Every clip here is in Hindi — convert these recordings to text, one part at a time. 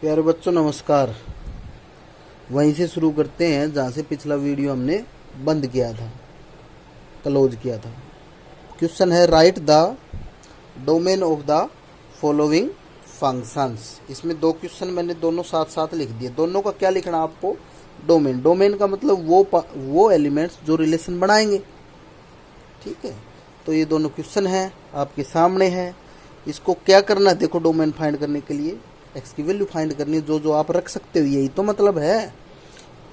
प्यारे बच्चों नमस्कार। वहीं से शुरू करते हैं जहाँ से पिछला वीडियो हमने बंद किया था, क्लोज किया था। क्वेश्चन है right the domain of the following functions. इसमें दो क्वेश्चन मैंने दोनों साथ साथ लिख दिए। दोनों का क्या लिखना आपको? डोमेन। डोमेन का मतलब वो एलिमेंट्स जो रिलेशन बनाएंगे। ठीक है, तो ये दोनों क्वेश्चन हैं आपके सामने है। इसको क्या करना है? देखो, डोमेन फाइंड करने के लिए एक्स की वैल्यू फाइंड करनी है, जो आप रख सकते हो, यही तो मतलब है।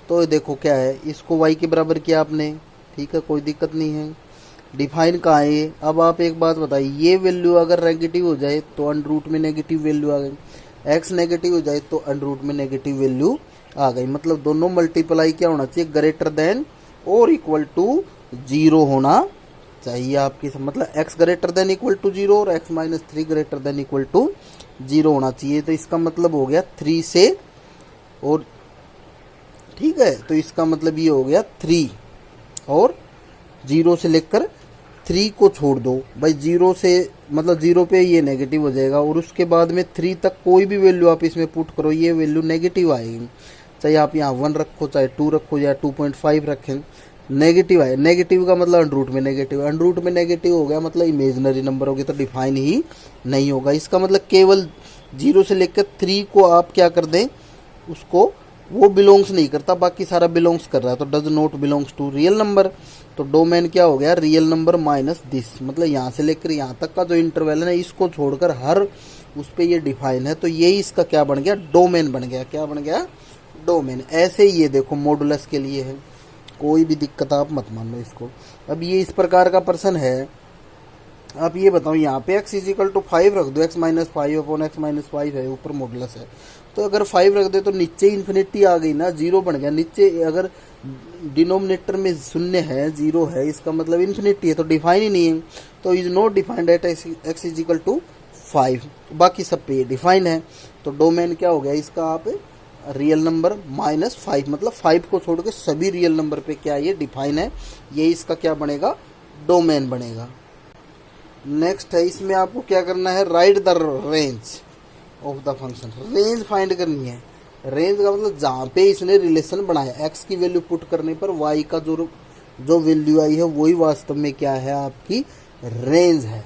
तो देखो क्या है, इसको y के बराबर किया आपने, ठीक है, कोई दिक्कत नहीं है। डिफाइन कहाँ है ये? अब आप एक बात बताइए, ये वैल्यू अगर नेगेटिव हो जाए तो अंडर रूट में नेगेटिव वैल्यू आ गई, x नेगेटिव हो जाए तो अंडर रूट में नेगेटिव वैल्यू आ गई। मतलब दोनों मल्टीप्लाई क्या होना चाहिए? ग्रेटर देन और इक्वल टू 0 होना चाहिए आपकी। मतलब x greater than equal to 0 और x minus 3 greater than equal to 0 होना चाहिए। तो इसका मतलब हो गया 3 से, और ठीक है, तो इसका मतलब ये हो गया 3 और 0 से लेकर 3 को छोड़ दो भाई। 0 से मतलब 0 पे ये नेगेटिव हो जाएगा, और उसके बाद में 3 तक कोई भी वैल्यू आप इसमें पुट करो, ये वैल्यू नेगेटिव आएगी। चाहे आप यहाँ 1 रखो, चाहे 2 रखो, या 2.5 रखें, नेगेटिव आए। नेगेटिव का मतलब अंडर रूट में नेगेटिव, अंडर रूट में नेगेटिव हो गया मतलब इमेजिनरी नंबर हो गया, तो डिफाइन ही नहीं होगा। इसका मतलब केवल 0 से लेकर 3 को आप क्या कर दें, उसको वो बिलोंग्स नहीं करता, बाकी सारा बिलोंग्स कर रहा है, तो does not belongs to real number. तो डोमेन क्या हो गया? Real number minus this. मतलब यहाँ से लेकर यहाँ तक का जो इंटरवल है ना, इसको छोड़कर हर उस पर ये डिफाइन है। तो यही इसका क्या बन गया? डोमेन बन गया। क्या बन गया? डोमेन। ऐसे ही ये देखो मॉडुलस के लिए है, कोई भी दिक्कत आप मत मान लो इसको। अब ये इस प्रकार का प्रश्न है, आप ये बताओ, यहाँ पे x इजिकल टू 5 रख दो, x minus 5 upon x minus 5 है, ऊपर मॉडुलस है। तो अगर 5 रख दे तो नीचे इन्फिनिटी आ गई ना, 0 बन गया। नीचे अगर डिनोमिनेटर में शून्य है, 0 है, इसका मतलब इन्फिनिटी है, तो डिफाइन ही नहीं है। तो is not defined at x is equal to 5। बाकी सब पे ये डिफाइन है। तो डोमेन क्या हो गया इसका? आप रियल नंबर माइनस 5, मतलब 5 को छोड़ के सभी रियल नंबर पे क्या ये डिफाइन है। ये इसका क्या बनेगा? डोमेन बनेगा। नेक्स्ट है, इसमें आपको क्या करना है? Right the range of the function. Range find करनी है। रेंज का मतलब जहाँ पे इसने रिलेशन बनाया, x की वैल्यू पुट करने पर y का जो वैल्यू आई है वही वास्तव में क्या है? आपकी रेंज है।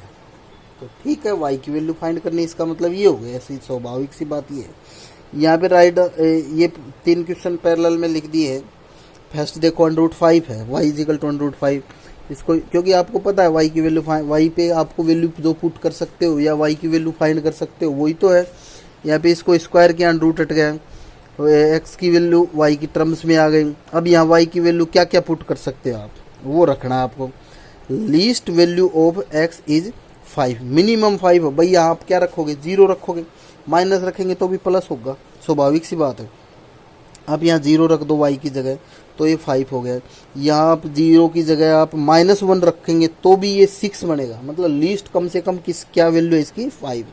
तो ठीक है, y की वैल्यू फाइंड करनी, इसका मतलब ये हो गया। ऐसी स्वाभाविक सी बात ये है। यहाँ पे राइट ये 3 क्वेश्चन पैरेलल में लिख दिए हैं। फर्स्ट देखो अंडर रूट 5 है, y is equal to under root 5। इसको क्योंकि आपको पता है y की वैल्यू y पे आपको वैल्यू जो पुट कर सकते हो या y की वैल्यू फाइंड कर सकते हो वही तो है। यहाँ पे इसको स्क्वायर किया, अंडर रूट हट गया, तो x की वैल्यू y की टर्म्स में आ गई। अब यहाँ y की वैल्यू क्या क्या पुट कर सकते हो आप, वो रखना है आपको। Least value of x is 5, minimum 5 हो भाई। यहाँ आप क्या रखोगे? 0 रखोगे, माइनस रखेंगे तो भी प्लस होगा, स्वाभाविक सी बात है। आप यहाँ 0 रख दो y की जगह, तो ये 5 हो गया। यहाँ आप 0 की जगह आप -1 रखेंगे तो भी ये 6 बनेगा। मतलब लीस्ट कम से कम किस क्या वैल्यू है इसकी? 5।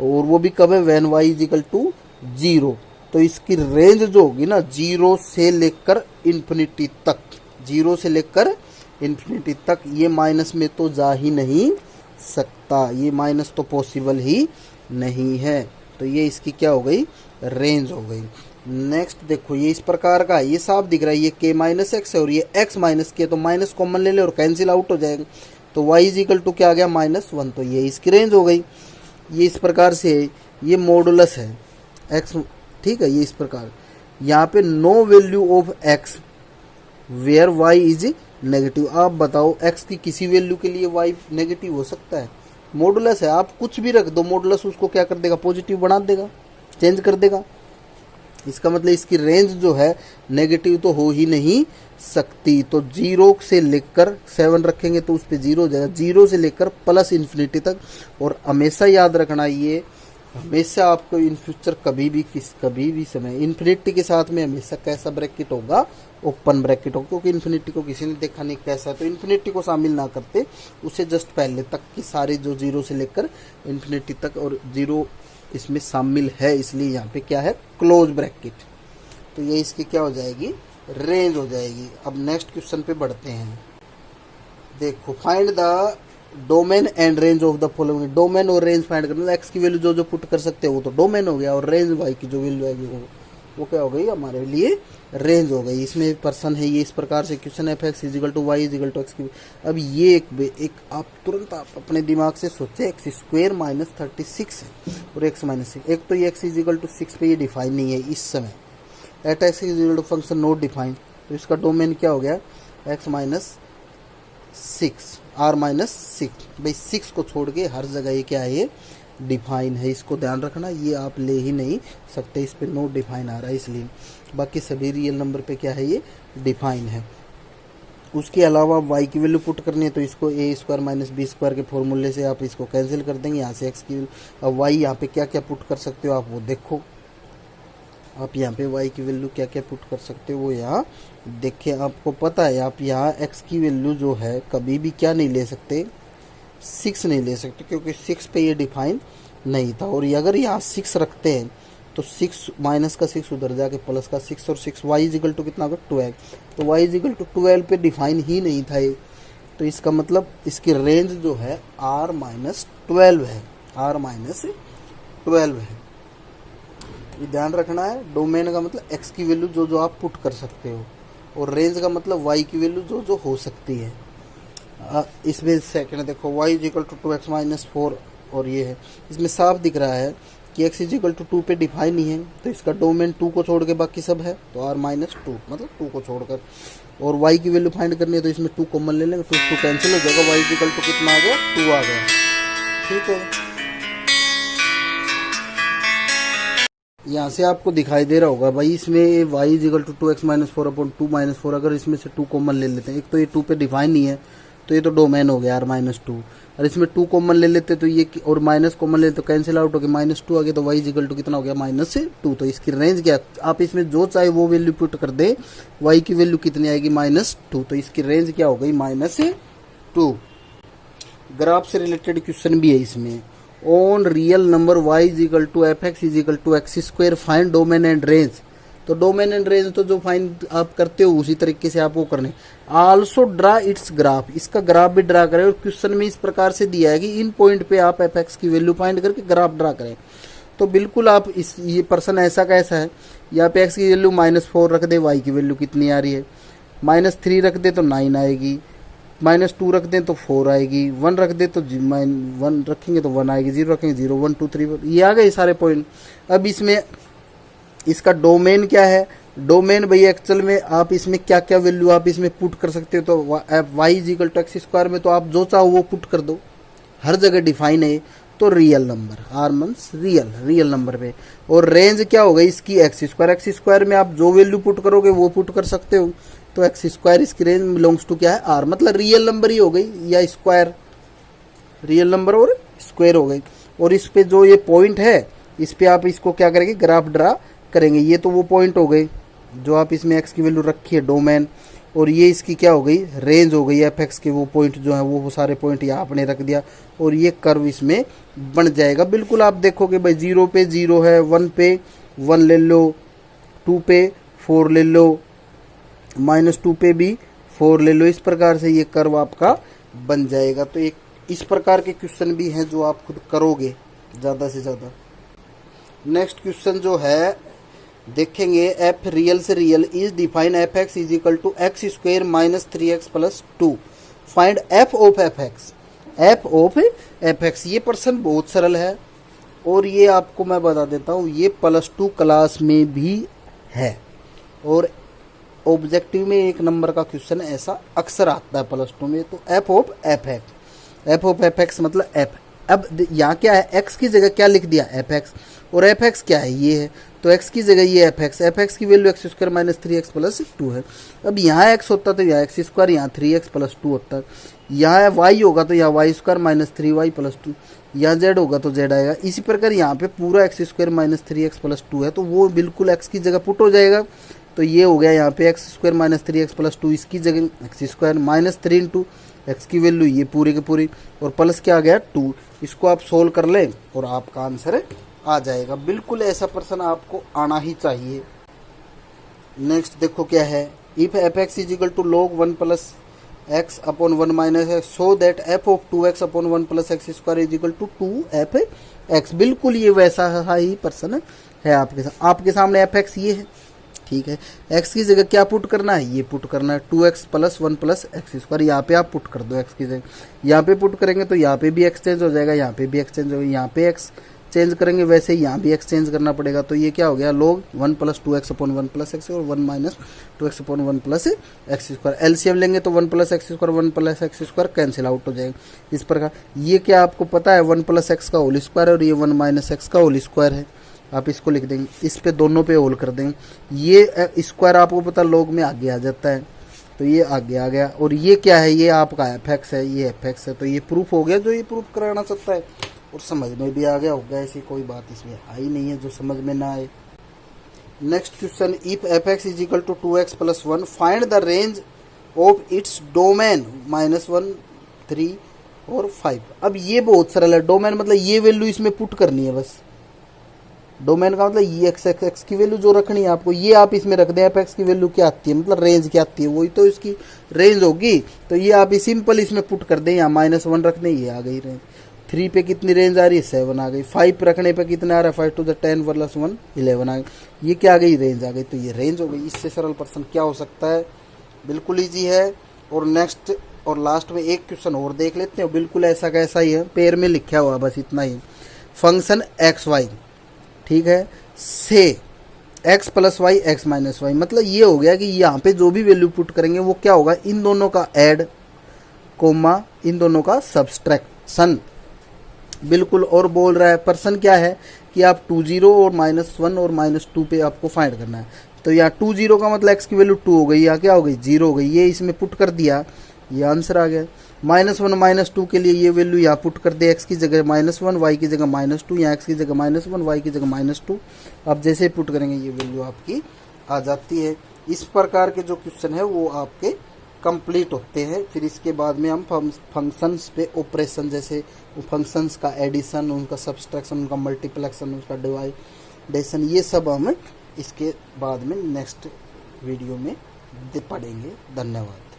और वो भी कब है? When y is equal to 0। तो इसकी रेंज जो होगी ना, 0 से लेकर इन्फिनिटी तक, 0 से लेकर इन्फिनिटी तक, ये माइनस में तो जा ही नहीं सकता, ये माइनस तो पॉसिबल ही नहीं है। तो ये इसकी क्या हो गई? रेंज हो गई। नेक्स्ट देखो, ये इस प्रकार का, ये साफ दिख रहा है, ये k माइनस एक्स है और ये x माइनस k, तो माइनस कॉमन ले ले और कैंसिल आउट हो जाएगा। तो y इजिकल टू क्या आ गया? -1। तो ये इसकी रेंज हो गई। ये इस प्रकार से, ये मॉडुलस है x, ठीक है, ये इस प्रकार। यहाँ पे no value of x where y is negative. आप बताओ, x की किसी वैल्यू के लिए y नेगेटिव हो सकता है? मॉडुलस है, आप कुछ भी रख दो, मॉडुलस उसको क्या कर देगा? पॉजिटिव बना देगा, चेंज कर देगा। इसका मतलब इसकी रेंज जो है नेगेटिव तो हो ही नहीं सकती। तो 0 से लेकर 7 रखेंगे तो उस पर 0 हो जाएगा, 0 से लेकर प्लस इन्फिनिटी तक। और हमेशा याद रखना, ये हमेशा आपको इन फ्यूचर कभी भी समय इन्फिनिटी के साथ में हमेशा कैसा ब्रैकेट होगा? ओपन ब्रैकेट होगा, क्योंकि इन्फिनिटी को किसी ने देखा नहीं कैसा है, तो इन्फिनिटी को शामिल ना करते, उसे जस्ट पहले तक की सारे जो 0 से लेकर इन्फिनिटी तक, और 0 इसमें शामिल है, इसलिए यहाँ पे क्या है? Close bracket. तो ये इसकी क्या हो जाएगी? रेंज हो जाएगी। अब नेक्स्ट क्वेश्चन पे बढ़ते हैं। देखो, find the domain and range of the following, domain और रेंज फाइंड करना, एक्स की वैल्यू जो जो पुट कर सकते हो वो तो डोमेन हो गया, और रेंज वाई की जो वैल्यू आएगी वो क्या हो गई हमारे लिए रेंज हो गई। इसमें पर्सन है ये इस प्रकार से question F X is equal to Y is equal to X की। अब ये एक आप तुरंत आप अपने दिमाग से सोचे एक्स स्क्वेयर माइनस 36 है और एक्स माइनस 6, एक तो ये एक्स इजिकल टू 6 पे ये डिफाइन नहीं है इस समय, at X is equal to function not defined, तो इसका डोमेन क्या हो गया एक्स माइनस 6 आर माइनस 6, भाई 6 को छोड़ के हर जगह ये क्या है ये डिफाइन है, इसको ध्यान रखना, ये आप ले ही नहीं सकते, इस पे नोट डिफाइन आ रहा है इसलिए, बाकी सभी रियल नंबर पे क्या है ये डिफाइन है। उसके अलावा y की वैल्यू पुट करनी है तो इसको ए स्क्वायर माइनस बी स्क्वायर के फॉर्मूले से आप इसको कैंसिल कर देंगे, यहाँ से x की वैल्यू। अब y यहाँ पे क्या क्या पुट कर सकते हो आप वो देखो, आप यहाँ पे y की वैल्यू क्या क्या पुट कर सकते हो वो यहाँ देखिए, आपको पता है आप यहाँ x की वैल्यू जो है कभी भी क्या नहीं ले सकते 6 नहीं ले सकते, क्योंकि 6 पे ये डिफाइन नहीं था, और अगर यहाँ 6 रखते हैं तो 6 माइनस का 6 उधर जाके प्लस का 6 और 6 y इजिकल टू कितना होगा 12, तो y इजिकल टू 12 पे डिफाइन ही नहीं था ये, तो इसका मतलब इसकी रेंज जो है r माइनस 12 है, r माइनस 12 है, ये ध्यान रखना है। डोमेन का मतलब x की वैल्यू जो जो आप पुट कर सकते हो, और रेंज का मतलब y की वैल्यू जो जो हो सकती है। इसमें सेकंड देखो y is equal to 2x minus 4, और ये है इसमें साफ दिख रहा है कि x इजिकल टू 2 पे डिफाइन नहीं है, तो इसका डोमेन 2 को छोड़ के बाकी सब है, तो r माइनस 2 मतलब 2 को छोड़कर, और y की वैल्यू फाइंड करनी है तो इसमें 2 कॉमन ले लेंगे, 2 कैंसिल हो जाएगा, y इजिकल टू कितना आ गया 2 आ गया, ठीक है। यहाँ से आपको दिखाई दे रहा होगा भाई इसमें y is equal to 2x minus 4 upon 2 minus 4, अगर इसमें से 2 कॉमन ले लेते हैं, एक तो ये 2 पे डिफाइन नहीं है तो ये तो डोमेन हो गया r माइनस 2, और इसमें 2 कॉमन ले लेते तो ये और माइनस कॉमन ले लेते तो कैंसिल आउट हो गया, माइनस 2 आ गया, तो y इजिकल टू कितना हो गया माइनस 2, तो इसकी रेंज क्या, आप इसमें जो चाहे वो वैल्यू पुट कर दे, y की वैल्यू कितनी आएगी माइनस 2, तो इसकी रेंज क्या हो गई माइनस 2। ग्राफ से रिलेटेड क्वेश्चन भी है इसमें, on real number y is equal to F X is equal to X square find domain and range, तो डोमेन एंड रेंज तो जो फाइंड आप करते हो उसी तरीके से आपको करने। आल्सो ड्रा इट्स ग्राफ, इसका ग्राफ भी ड्रा करें, और क्वेश्चन में इस प्रकार से दिया है कि इन पॉइंट पे आप एफ एक्स की वैल्यू फाइंड करके ग्राफ ड्रा करें, तो बिल्कुल आप इस ये पर्सन ऐसा कैसा है, यहाँ पे एक्स की वैल्यू -4 रख दे, वाई की वैल्यू कितनी आ रही है -3 रख दे तो 9 आएगी, -2 रख दें तो 4 आएगी, 1 रख दे तो 1 रखेंगे तो 1 आएगी, 0 रखेंगे 0, 1 2 3 ये आ गए सारे पॉइंट। अब इसमें इसका डोमेन क्या है, डोमेन भाई एक्चुअल में आप इसमें क्या क्या वैल्यू आप इसमें पुट कर सकते हो, तो y is equal to X square में तो आप जो चाहो वो पुट कर दो, हर जगह डिफाइन है, तो real number are means real number पे, और रेंज क्या हो गई इसकी एक्स स्क्वायर में आप जो वैल्यू पुट करोगे वो पुट कर सकते हो, तो एक्स स्क्वायर इसकी रेंज बिलोंग्स टू क्या है आर, मतलब रियल नंबर ही हो गई या स्क्वायर, रियल नंबर और स्क्वायर हो गई। और इस पे जो ये पॉइंट है इस पे आप इसको क्या करेंगे ग्राफ ड्रा करेंगे, ये तो वो पॉइंट हो गए जो आप इसमें एक्स की वैल्यू रखी है डोमेन, और ये इसकी क्या हो गई रेंज हो गई एफ एक्स के वो पॉइंट जो है वो सारे पॉइंट यहाँ आपने रख दिया, और ये कर्व इसमें बन जाएगा। बिल्कुल आप देखोगे भाई 0 पे 0 है, 1 पे 1 ले लो, 2 पे 4 ले लो, -2 पे भी 4 ले लो, इस प्रकार से ये कर्व आपका बन जाएगा। तो एक इस प्रकार के क्वेश्चन भी हैं जो आप खुद करोगे ज़्यादा से ज़्यादा। नेक्स्ट क्वेश्चन जो है देखेंगे, एफ रियल से real is define F X is equal to X square minus 3x plus 2, find F of F X, F of F X. ये प्रश्न बहुत सरल है और ये आपको मैं बता देता हूँ ये +2 क्लास में भी है, और ऑब्जेक्टिव में 1 नंबर का क्वेश्चन ऐसा अक्सर आता है +2 में। तो F of F X, F of F x मतलब एफ, अब यहाँ क्या है एक्स की जगह क्या लिख दिया एफ एक्स, और एफ एक्स क्या है ये है, तो एक्स की जगह ये एफ एक्स की value x square minus 3x plus 2 है। अब यहाँ एक्स होता तो यहाँ एक्स स्क्वायर, यहाँ 3x प्लस 2 होता, यहाँ वाई होगा तो यहाँ Y square minus 3y plus 2, यहाँ जेड होगा तो जेड आएगा। इसी प्रकार यहाँ पे पूरा x square minus 3x plus 2 है तो वो बिल्कुल एक्स की जगह पुट हो जाएगा, तो ये हो गया यहाँ पे x square minus 3x plus 2, इसकी जगह x square minus 3 into x की वैल्यू ये पूरी की पूरी, और प्लस क्या आ गया 2, इसको आप सोल्व कर लें और आपका आंसर आ जाएगा। बिल्कुल ऐसा प्रश्न आपको आना ही चाहिए। नेक्स्ट देखो क्या है, if F X is equal to log 1 plus X upon 1 minus X, so that F of 2x upon 1 plus X square is equal to 2f X. बिल्कुल ये वैसा ही पर्सन है आपके सामने एफ एक्स ये है, ठीक है। एक्स की जगह क्या पुट करना है, ये पुट करना है 2x plus 1 plus X square, यहाँ पे आप पुट कर दो एक्स की जगह। यहाँ पे पुट करेंगे तो यहाँ पे भी एक्स चेंज हो जाएगा, यहाँ पे भी एक्स चेंज होगा, यहाँ पे एक्स चेंज करेंगे वैसे यहाँ भी एक्स चेंज करना पड़ेगा। तो ये क्या हो गया, log 1 plus 2x upon 1 plus x और 1 minus 2x upon 1 plus X square. LCM लेंगे तो 1 plus X square 1 plus X square cancel out हो जाएगा। इस प्रकार ये क्या आपको पता है 1 प्लस एक्स का होल स्क्वायर और ये 1 माइनस एक्स का होल स्क्वायर है। आप इसको लिख देंगे, इस पे दोनों पे होल कर देंगे। ये स्क्वायर आपको पता log में आगे आ जाता है, तो ये आगे आ गया। और ये क्या है, ये आपका एफ एक्स है, ये एफ एक्स है। तो ये प्रूफ हो गया जो ये प्रूफ कराना चाहता है, और समझ में भी आ गया होगा। ऐसी कोई बात इसमें आई नहीं है जो समझ में ना आए। Next question, if F X is equal to 2x plus 1 find the range of its domain -1 3 और 5। अब ये बहुत सरल है। डोमेन मतलब ये वैल्यू इसमें पुट करनी है बस। डोमेन का मतलब ये एक्स की वैल्यू जो रखनी है आपको, ये आप इसमें रख दें। एफ एक्स की वैल्यू क्या आती है, मतलब रेंज क्या आती है, वही तो इसकी रेंज होगी। तो ये आप सिंपल इसमें पुट कर दें, यहाँ -1 रखने, ये आ गई रेंज। 3 पे कितनी रेंज आ रही है, 7 आ गई। 5 रखने पे कितना आ रहा है, 5 टू द 10 प्लस 1 11 आ गई। ये क्या आ गई, रेंज आ गई। तो ये रेंज हो गई। इससे सरल पर्सन क्या हो सकता है, बिल्कुल ईजी है। और नेक्स्ट और लास्ट में एक क्वेश्चन और देख लेते हैं, बिल्कुल ऐसा कैसा ही है, पेयर में लिखा हुआ बस इतना ही। फंक्शन एक्स वाई, ठीक है, से x plus Y X minus Y, मतलब ये हो गया कि यहाँ पे जो भी वैल्यू पुट करेंगे वो क्या होगा, इन दोनों का ऐड कोमा इन दोनों का सब्सट्रैक्शन। बिल्कुल। और बोल रहा है पर्सन क्या है कि आप 20 और -1 और -2 पे आपको फाइंड करना है। तो यहाँ 20 का मतलब x की वैल्यू 2 हो गई, यहाँ क्या हो गई 0 हो गई, ये इसमें पुट कर दिया, ये आंसर आ गया। -1 -2 के लिए ये वैल्यू यहाँ पुट कर दे, x की जगह -1 y की जगह -2, यहाँ x की जगह -1 y की जगह -2। आप जैसे पुट करेंगे ये वैल्यू आपकी आ जाती है। इस प्रकार के जो क्वेश्चन है वो आपके कंप्लीट होते हैं। फिर इसके बाद में हम फंक्शंस पे ऑपरेशन, जैसे फंक्शंस का एडिशन, उनका सब्सट्रैक्शन, उनका मल्टीप्लेक्शन, उसका डिवाइडेशन, ये सब हम इसके बाद में नेक्स्ट वीडियो में पढ़ेंगे। धन्यवाद।